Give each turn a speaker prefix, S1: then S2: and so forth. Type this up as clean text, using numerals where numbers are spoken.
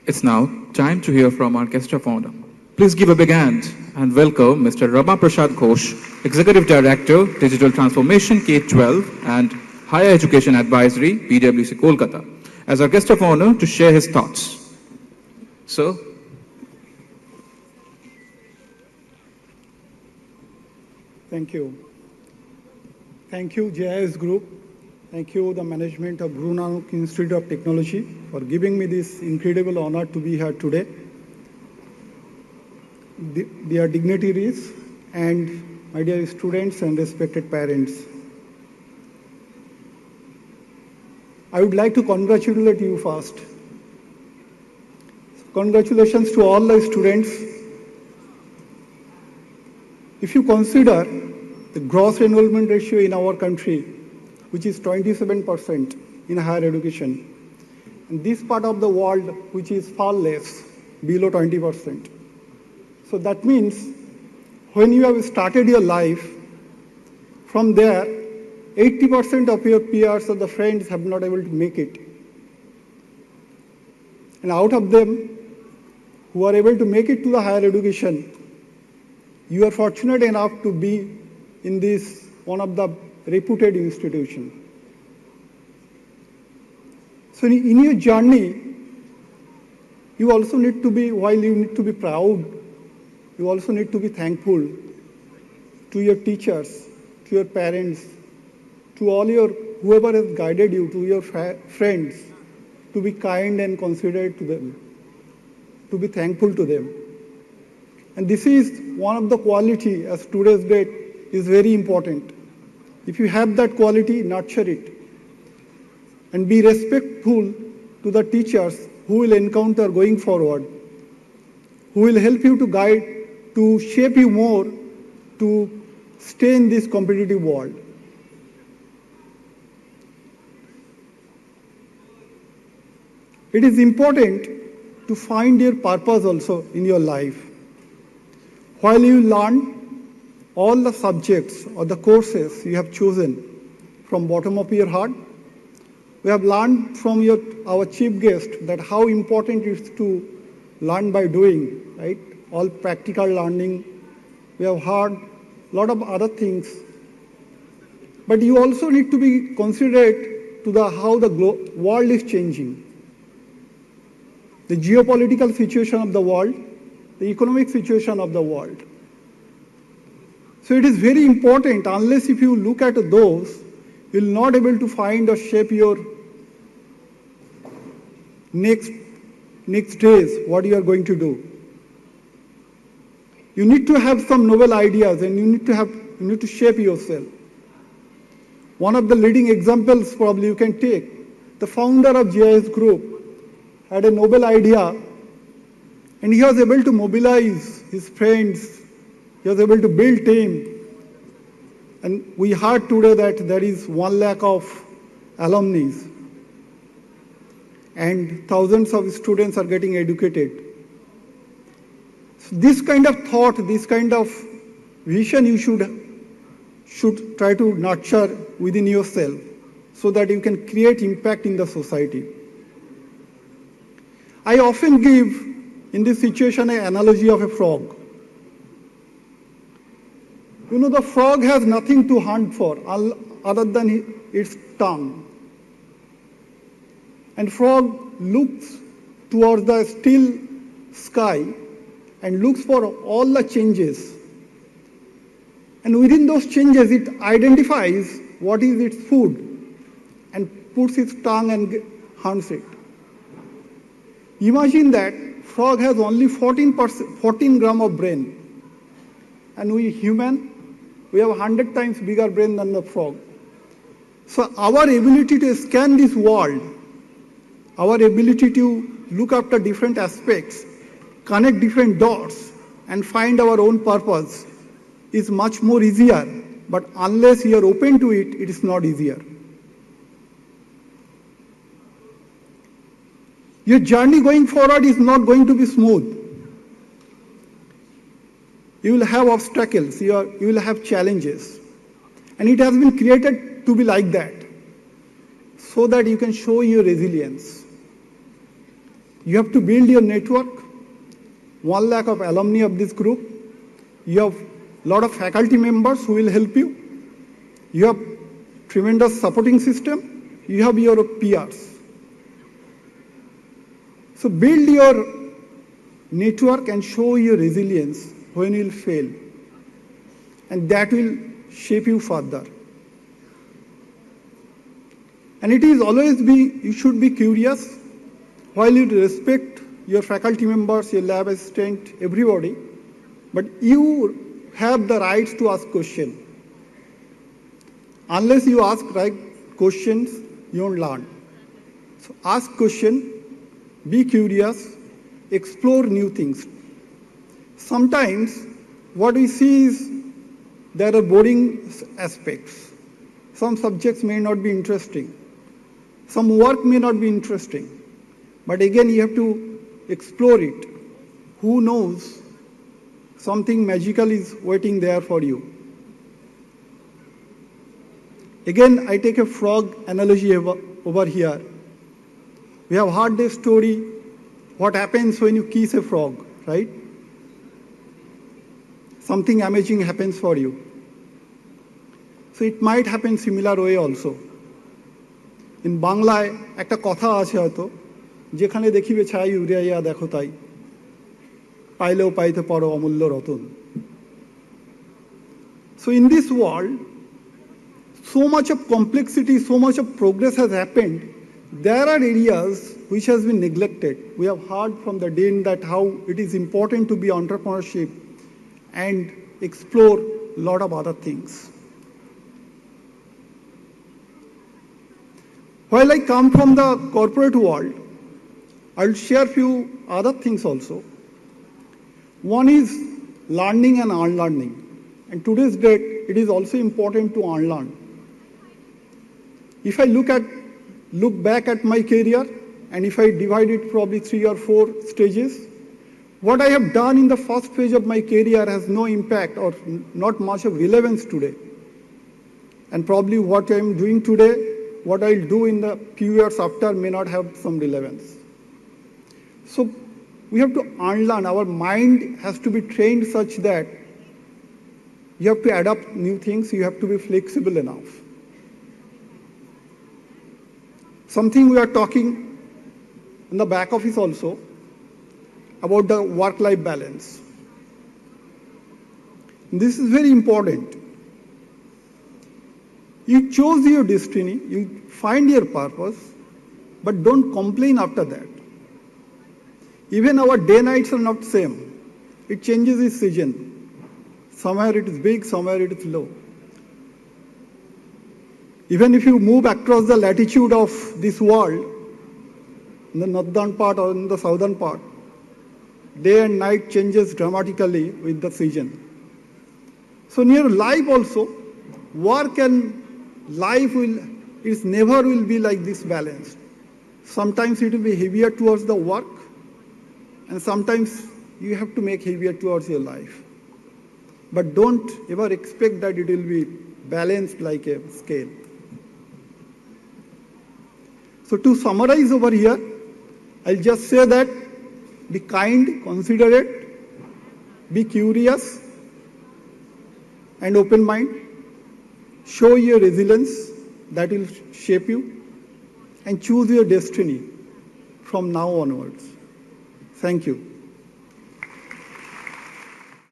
S1: It's now time to hear from our guest of honor. Please give a big hand and welcome Mr. Rama Prasad Ghosh, Executive Director, Digital Transformation K-12 and Higher Education Advisory, PwC Kolkata, as our guest of honor to share his thoughts. Sir.
S2: Thank you. Thank you, JIS Group. Thank you, the management of Guru Nanak Institute of Technology, for giving me this incredible honor to be here today. Dear dignitaries and my dear students and respected parents, I would like to congratulate you first. Congratulations to all the students. If you consider the gross enrollment ratio in our country, which is 27% in higher education, and this part of the world which is far less, below 20%. So that means when you have started your life, from there, 80% of your peers or the friends have not able to make it. And out of them, who are able to make it to the higher education, you are fortunate enough to be in this one of the reputed institutions. So in your journey, you also need to be, while you need to be proud, you also need to be thankful to your teachers, to your parents, to all your, whoever has guided you, to your friends, to be kind and considerate to them, to be thankful to them. And this is one of the quality as today's date is very important. If you have that quality, nurture it. And be respectful to the teachers who will encounter going forward, who will help you to guide, to shape you more, to stay in this competitive world. It is important to find your purpose also in your life. While you learn all the subjects or the courses you have chosen from bottom of your heart, we have learned from our chief guest that how important it is to learn by doing, right? All practical learning. We have heard a lot of other things. But you also need to be considerate to how the world is changing. The geopolitical situation of the world, the economic situation of the world. So it is very important, unless if you look at those, you will not able to find or shape your next days, what you are going to do. You need to have some novel ideas and you need to shape yourself. One of the leading examples probably you can take, the founder of GIS Group had a noble idea and he was able to mobilize his friends, he was able to build team. And we heard today that there is 1 lakh of alumni and thousands of students are getting educated. So this kind of thought, this kind of vision you should try to nurture within yourself so that you can create impact in the society. I often give in this situation an analogy of a frog. You know, the frog has nothing to hunt for other than its tongue. And frog looks towards the still sky and looks for all the changes. And within those changes, it identifies what is its food and puts its tongue and hunts it. Imagine that frog has only 14 gram of brain. And we human, we have 100 times bigger brain than the frog. So our ability to scan this world, our ability to look after different aspects, connect different dots and find our own purpose is much more easier. But unless you are open to it, it is not easier. Your journey going forward is not going to be smooth. You will have obstacles, you will have challenges. And it has been created to be like that, so that you can show your resilience. You have to build your network. 1 lakh of alumni of this group. You have a lot of faculty members who will help you. You have tremendous supporting system. You have your peers. So build your network and show your resilience when you will fail. And that will shape you further. And it is always you should be curious while you respect your faculty members, your lab assistant, everybody, but you have the rights to ask questions. Unless you ask right questions, you don't learn. So ask questions, be curious, explore new things. Sometimes what we see is there are boring aspects. Some subjects may not be interesting. Some work may not be interesting. But again, you have to explore it. Who knows? Something magical is waiting there for you. Again, I take a frog analogy over here. We have heard the story, what happens when you kiss a frog, right? Something amazing happens for you. So it might happen similar way also. In Banglaয় একটা কথা আছে হয়তো যেখানে দেখিবে ছাই উড়াইয়া দেখো তাই পাইলেও পাইতে পারো অমূল্য Ratan. So in this world, so much of complexity, so much of progress has happened. There are areas which has been neglected. We have heard from the Dean that how it is important to be entrepreneurship and explore a lot of other things. While I come from the corporate world, I'll share few other things also. One is learning and unlearning. And today's date, it is also important to unlearn. If I look back at my career, and if I divide it probably 3 or 4 stages, what I have done in the first phase of my career has no impact or not much of relevance today. And probably what I am doing today, what I'll do in the few years after may not have some relevance. So we have to unlearn. Our mind has to be trained such that you have to adapt new things, you have to be flexible enough. Something we are talking in the back office also about the work-life balance. This is very important. You chose your destiny, you find your purpose, but don't complain after that. Even our day nights are not same. It changes its season. Somewhere it is big, somewhere it is low. Even if you move across the latitude of this world, in the northern part or in the southern part, day and night changes dramatically with the season. So in your life also, work and life never will be like this balanced. Sometimes it will be heavier towards the work, and sometimes you have to make heavier towards your life. But don't ever expect that it will be balanced like a scale. So to summarize over here, I'll just say that be kind, considerate, be curious and open mind. Show your resilience, that will shape you, and choose your destiny from now onwards. Thank you.